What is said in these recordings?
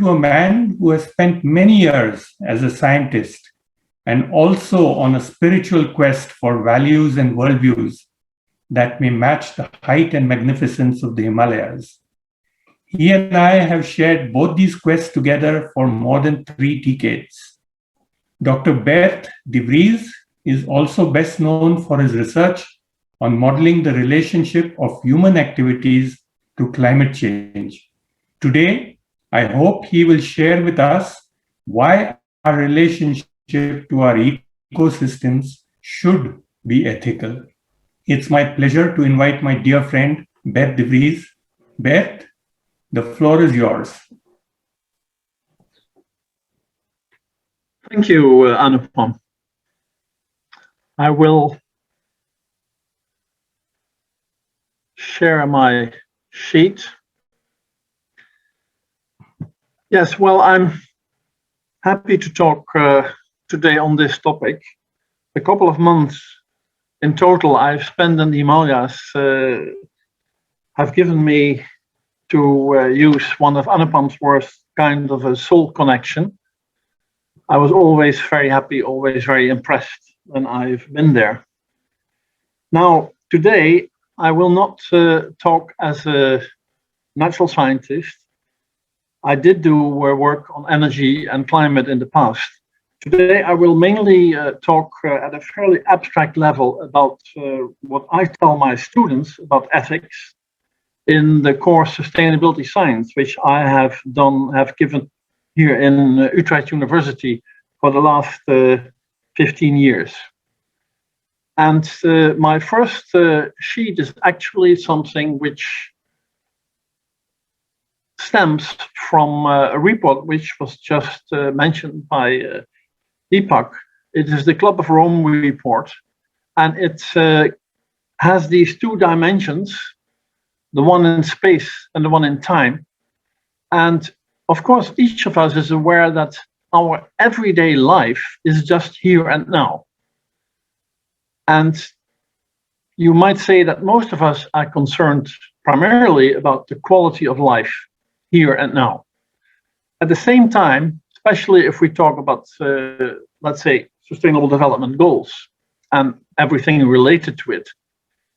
to a man who has spent many years as a scientist and also on a spiritual quest for values and worldviews that may match the height and magnificence of the Himalayas. He and I have shared both these quests together for more than 3 decades. Dr. Bert De Vries is also best known for his research on modeling the relationship of human activities to climate change. Today, I hope he will share with us why our relationship to our ecosystems should be ethical. It's my pleasure to invite my dear friend, Bert De Vries. Bert, the floor is yours. Thank you, Anupam. I will share my sheet. Yes, well, I'm happy to talk today on this topic. A couple of months in total I've spent in the Himalayas have given me to use one of Anupam's words, kind of a soul connection. I was always very happy, always very impressed when I've been there. Now, today, I will not talk as a natural scientist. I did do work on energy and climate in the past. Today, I will mainly talk at a fairly abstract level about what I tell my students about ethics in the course sustainability science, which I have given here in Utrecht University for the last 15 years. And my first sheet is actually something which stems from a report which was just mentioned by Deepak. It is the Club of Rome report, and it has these 2 dimensions, the one in space and the one in time. And of course, each of us is aware that our everyday life is just here and now. And you might say that most of us are concerned primarily about the quality of life here and now. At the same time, especially if we talk about, let's say, sustainable development goals and everything related to it,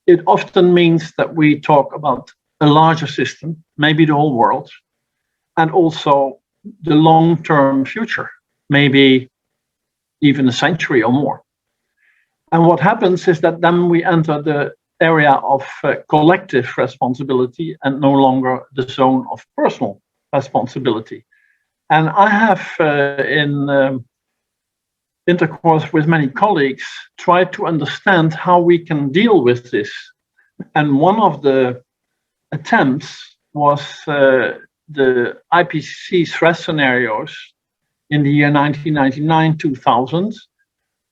it often means that we talk about a larger system, maybe the whole world, and also the long-term future, maybe even a century or more. And what happens is that then we enter the area of collective responsibility and no longer the zone of personal responsibility. And I have, in intercourse with many colleagues, tried to understand how we can deal with this. And one of the attempts was the IPCC stress scenarios in the year 1999-2000,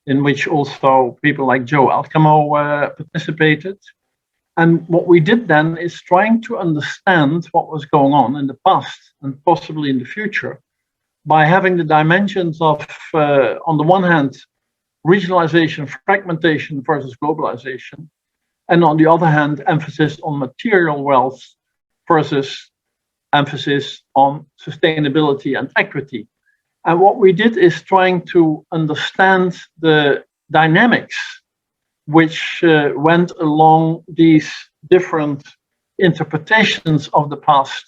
in which also people like Joe Alcamo participated. And what we did then is trying to understand what was going on in the past and possibly in the future by having the dimensions of, on the one hand, regionalization, fragmentation versus globalization, and on the other hand, emphasis on material wealth versus emphasis on sustainability and equity. And what we did is trying to understand the dynamics which went along these different interpretations of the past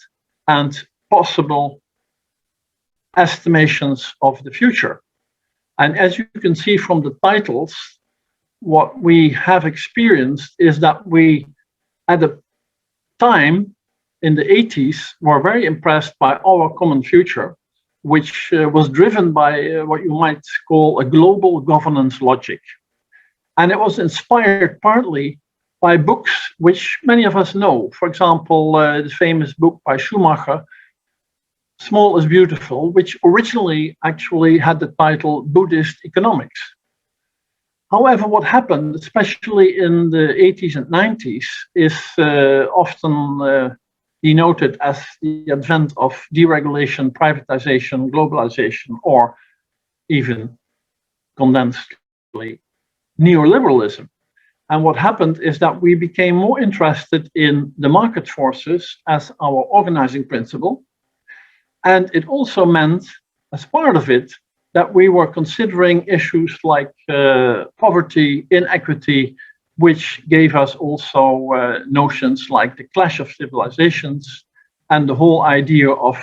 and possible estimations of the future. And as you can see from the titles, what we have experienced is that we, at the time in the 80s, were very impressed by our common future, which was driven by what you might call a global governance logic. And it was inspired partly by books which many of us know. For example, the famous book by Schumacher, Small is Beautiful, which originally actually had the title Buddhist Economics. However, what happened, especially in the 80s and 90s, is often denoted as the advent of deregulation, privatization, globalization, or even condensedly, neoliberalism. And what happened is that we became more interested in the market forces as our organizing principle. And it also meant, as part of it, that we were considering issues like poverty, inequity, which gave us also notions like the clash of civilizations and the whole idea of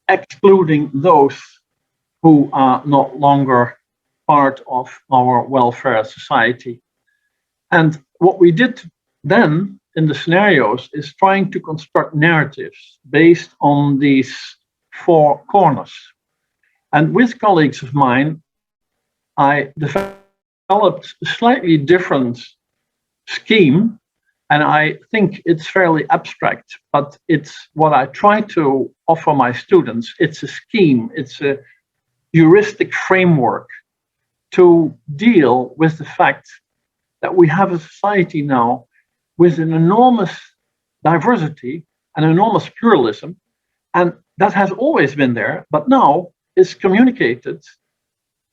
excluding those who are not longer part of our welfare society. And what we did then in the scenarios is trying to construct narratives based on these four corners. And with colleagues of mine, I developed a slightly different scheme, and I think it's fairly abstract, but it's what I try to offer my students. It's a scheme, it's a heuristic framework to deal with the fact that we have a society now with an enormous diversity and enormous pluralism, and that has always been there, but now is communicated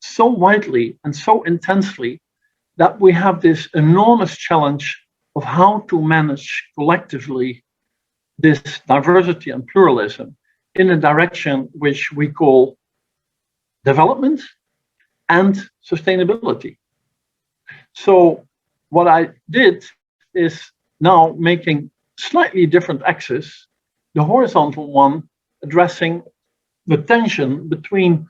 so widely and so intensely that we have this enormous challenge of how to manage collectively this diversity and pluralism in a direction which we call development and sustainability. So what I did is now making slightly different axes, the horizontal one addressing the tension between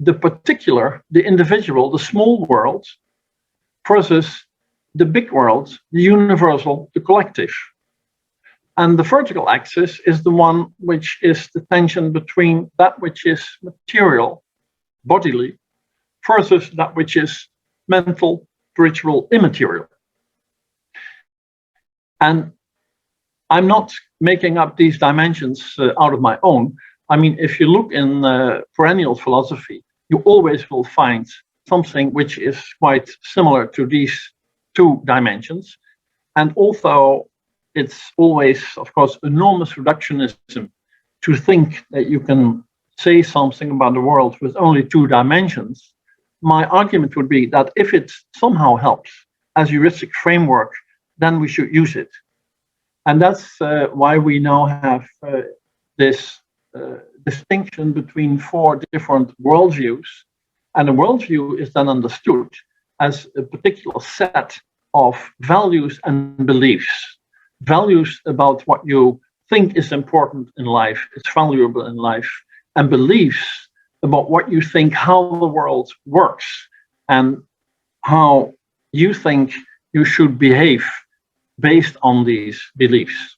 the particular, the individual, the small world, versus the big world, the universal, the collective. And the vertical axis is the one which is the tension between that which is material, bodily, versus that which is mental, spiritual, immaterial. And I'm not making up these dimensions out of my own. I mean, if you look in perennial philosophy, you always will find something which is quite similar to these two dimensions. And although it's always, of course, enormous reductionism to think that you can say something about the world with only two dimensions, my argument would be that if it somehow helps as a heuristic framework, then we should use it. And that's why we now have this distinction between four different worldviews. And a worldview is then understood as a particular set of values and beliefs. Values about what you think is important in life, is valuable in life, and beliefs about what you think, how the world works, and how you think you should behave based on these beliefs.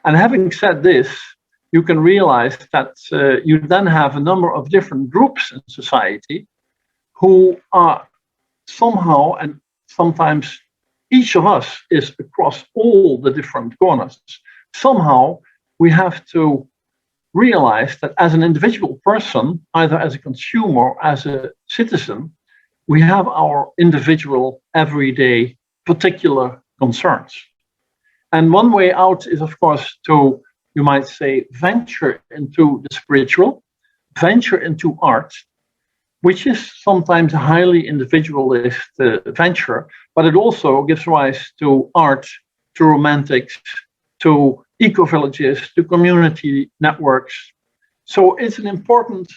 And having said this, you can realize that you then have a number of different groups in society who are somehow, and sometimes each of us is across all the different corners, somehow we have to realize that as an individual person, either as a consumer or as a citizen, we have our individual, everyday, particular concerns. And one way out is, of course, to, you might say, venture into the spiritual, venture into art, which is sometimes a highly individualist venture, but it also gives rise to art, to romantics, to eco-villages, to community networks. So it's an important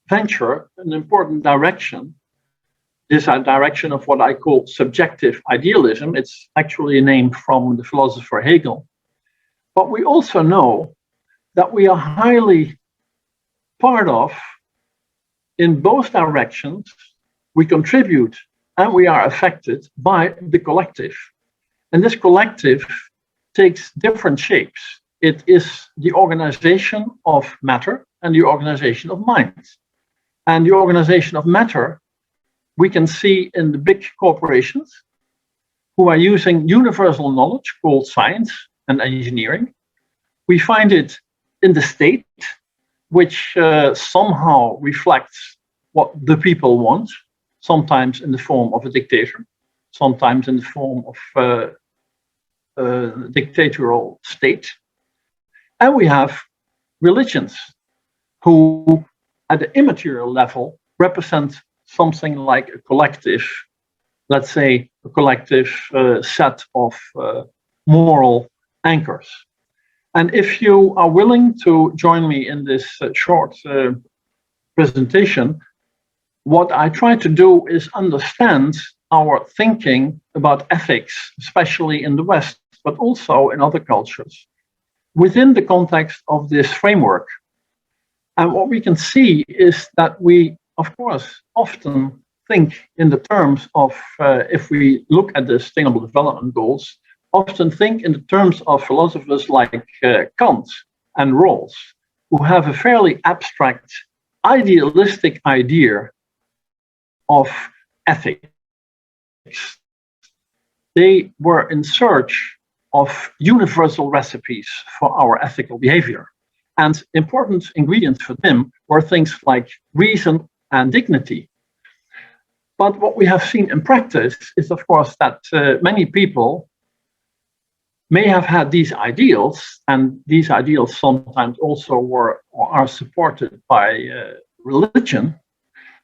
venture, an important direction. This is a direction of what I call subjective idealism. It's actually a name from the philosopher Hegel. But we also know that we are highly part of, in both directions, we contribute and we are affected by the collective. And this collective takes different shapes. It is the organization of matter and the organization of mind. And the organization of matter we can see in the big corporations who are using universal knowledge called science and engineering. We find it in the state, which somehow reflects what the people want, sometimes in the form of a dictator, sometimes in the form of a dictatorial state. And we have religions who, at the immaterial level, represent something like a collective, let's say a collective set of moral anchors. And if you are willing to join me in this short presentation, what I try to do is understand our thinking about ethics, especially in the West, but also in other cultures, within the context of this framework. And what we can see is that we, of course, often think in the terms of, if we look at the Sustainable Development Goals, often think in the terms of philosophers like Kant and Rawls, who have a fairly abstract, idealistic idea of ethics. They were in search of universal recipes for our ethical behavior. And important ingredients for them were things like reason and dignity. But what we have seen in practice is, of course, that many people may have had these ideals, and these ideals sometimes also were or are supported by religion.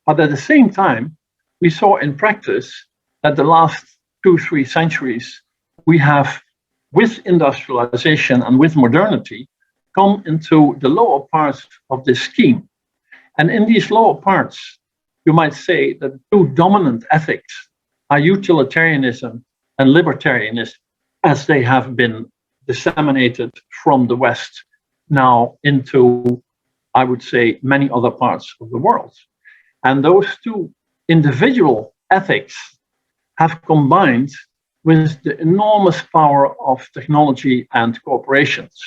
But at the same time, we saw in practice that the last 2-3 centuries, we have, with industrialization and with modernity, come into the lower parts of this scheme. And in these lower parts, you might say that the two dominant ethics are utilitarianism and libertarianism, as they have been disseminated from the West now into, I would say, many other parts of the world. And those two individual ethics have combined with the enormous power of technology and corporations.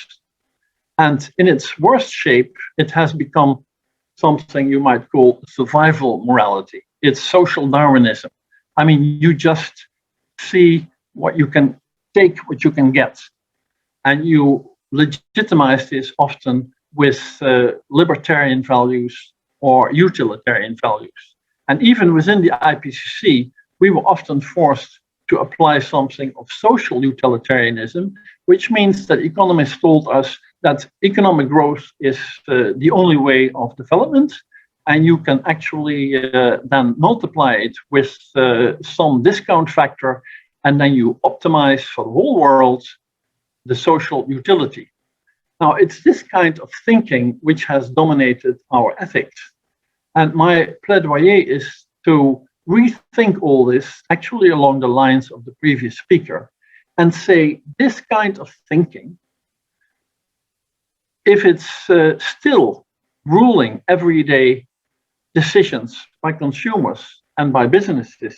And in its worst shape, it has become something you might call survival morality. It's social Darwinism. I mean, you just see what you can take, what you can get. And you legitimize this often with libertarian values or utilitarian values. And even within the IPCC, we were often forced to apply something of social utilitarianism, which means that economists told us that economic growth is the only way of development, and you can actually then multiply it with some discount factor, and then you optimize for the whole world the social utility. Now, it's this kind of thinking which has dominated our ethics. And my plaidoyer is to rethink all this actually along the lines of the previous speaker and say this kind of thinking, if it's still ruling everyday decisions by consumers and by businesses,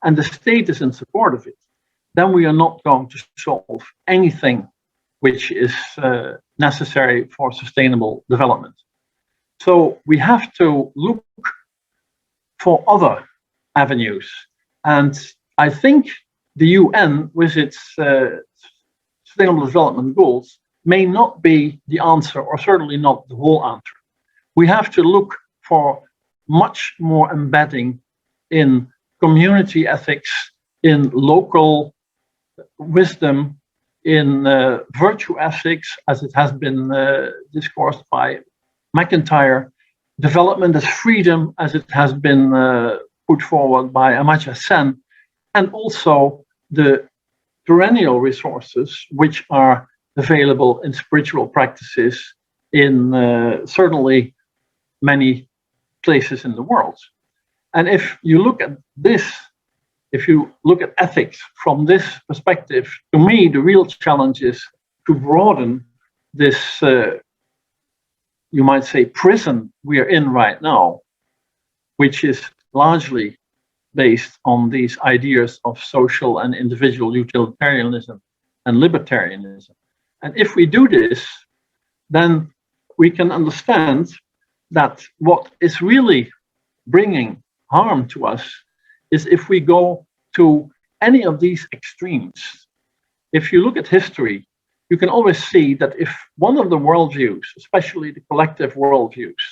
and the state is in support of it, then we are not going to solve anything which is necessary for sustainable development. So we have to look for other avenues. And I think the UN, with its Sustainable Development Goals, may not be the answer, or certainly not the whole answer. We have to look for much more embedding in community ethics, in local wisdom, in virtue ethics, as it has been discoursed by McIntyre, development as freedom, as it has been put forward by Amartya Sen, and also the perennial resources which are available in spiritual practices in certainly many places in the world. And if you look at this, if you look at ethics from this perspective, to me, the real challenge is to broaden this, you might say, prison we are in right now, which is largely based on these ideas of social and individual utilitarianism and libertarianism. And if we do this, then we can understand that what is really bringing harm to us is if we go to any of these extremes. If you look at history, you can always see that if one of the worldviews, especially the collective worldviews,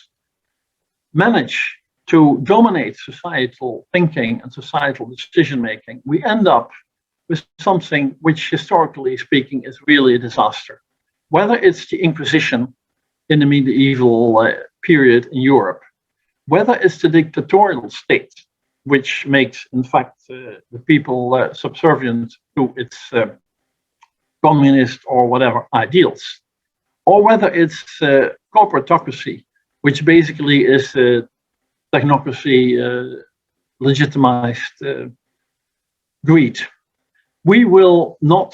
manage to dominate societal thinking and societal decision making, we end up with something which, historically speaking, is really a disaster. Whether it's the Inquisition in the medieval period in Europe, whether it's the dictatorial state, which makes, in fact, the people subservient to its communist or whatever ideals, or whether it's corporatocracy, which basically is technocracy, legitimized greed. We will not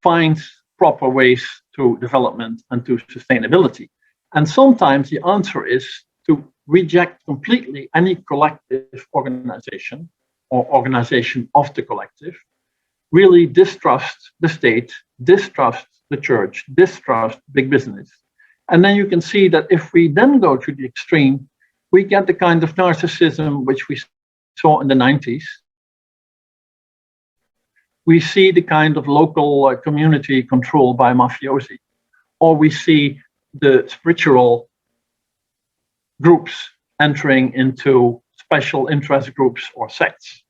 find proper ways to development and to sustainability. And sometimes the answer is to reject completely any collective organization or organization of the collective, really distrust the state, distrust the church, distrust big business. And then you can see that if we then go to the extreme, we get the kind of narcissism which we saw in the 90s. We see the kind of local community control by mafiosi, or we see the spiritual groups entering into special interest groups or sects.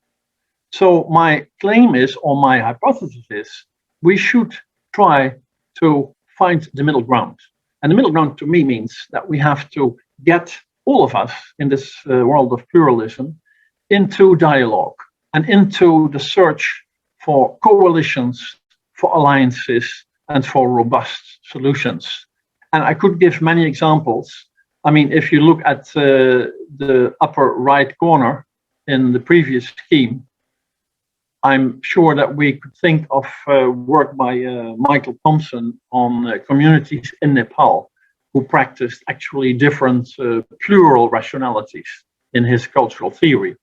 So my claim is, or my hypothesis is, we should try to find the middle ground. And the middle ground to me means that we have to get all of us in this world of pluralism into dialogue and into the search for coalitions, for alliances, and for robust solutions. And I could give many examples. I mean, if you look at the upper right corner in the previous scheme, I'm sure that we could think of work by Michael Thompson on communities in Nepal who practiced actually different plural rationalities in his cultural theory.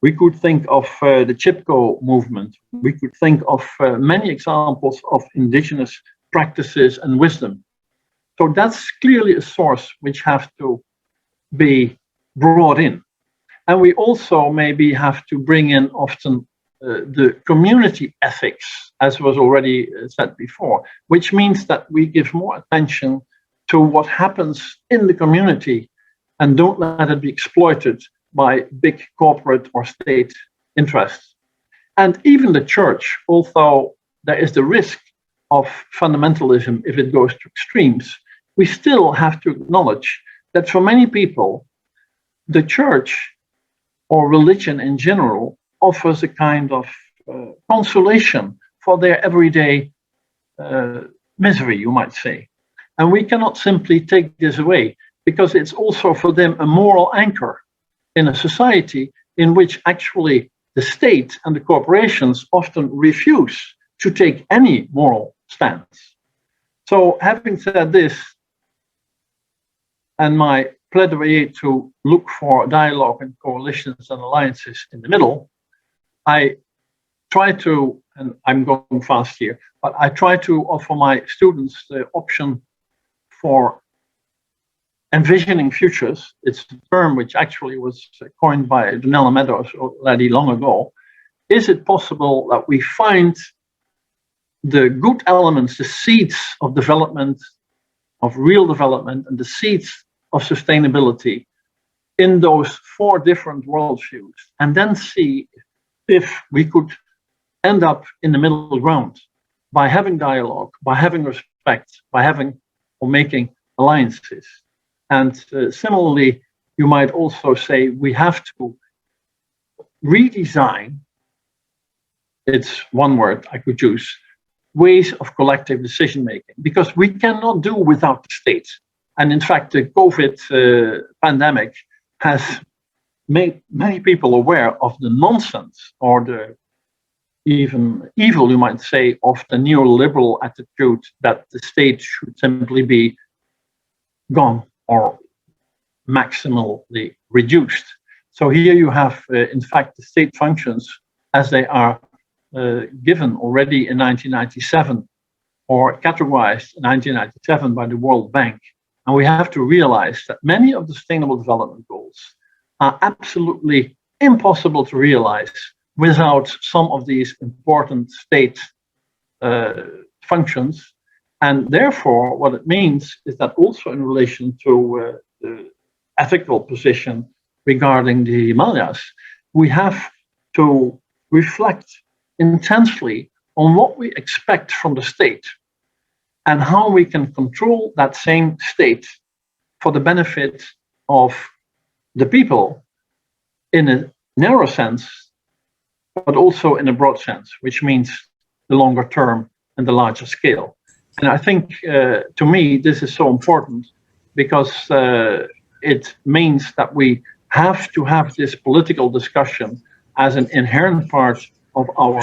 We could think of the Chipko movement. We could think of many examples of indigenous practices and wisdom. So that's clearly a source which has to be brought in. And we also maybe have to bring in often the community ethics, as was already said before, which means that we give more attention to what happens in the community and don't let it be exploited by big corporate or state interests. And even the church, although there is the risk of fundamentalism if it goes to extremes, we still have to acknowledge that for many people, the church or religion in general offers a kind of consolation for their everyday misery, you might say. And we cannot simply take this away because it's also for them a moral anchor in a society in which actually the state and the corporations often refuse to take any moral stance. So having said this, and my plaidoyer to look for dialogue and coalitions and alliances in the middle, I try to, and I'm going fast here, but I try to offer my students the option for envisioning futures. It's a term which actually was coined by Donella Meadows already long ago. Is it possible that we find the good elements, the seeds of development, of real development, and the seeds of sustainability in those four different worldviews, and then see if we could end up in the middle ground by having dialogue, by having respect, by having or making alliances. And similarly, you might also say we have to redesign, it's one word I could use, ways of collective decision making, because we cannot do without the state. And in fact, the COVID pandemic has made many people aware of the nonsense or the even evil, you might say, of the neoliberal attitude that the state should simply be gone or maximally reduced. So here you have, in fact, the state functions as they are given already in 1997 or categorized in 1997 by the World Bank. And we have to realize that many of the Sustainable Development Goals are absolutely impossible to realize without some of these important state functions. And therefore, what it means is that also in relation to the ethical position regarding the Himalayas, we have to reflect intensely on what we expect from the state and how we can control that same state for the benefit of the people in a narrow sense, but also in a broad sense, which means the longer term and the larger scale. And I think, to me, this is so important because it means that we have to have this political discussion as an inherent part of our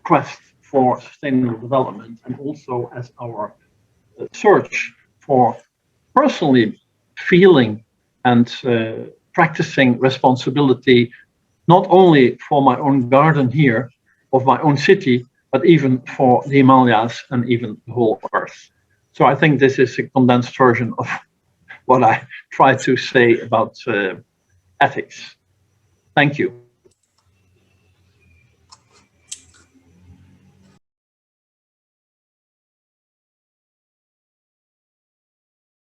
quest for sustainable development, and also as our search for personally feeling and practicing responsibility, not only for my own garden here, of my own city, but even for the Himalayas and even the whole Earth. So I think this is a condensed version of what I try to say about ethics. Thank you.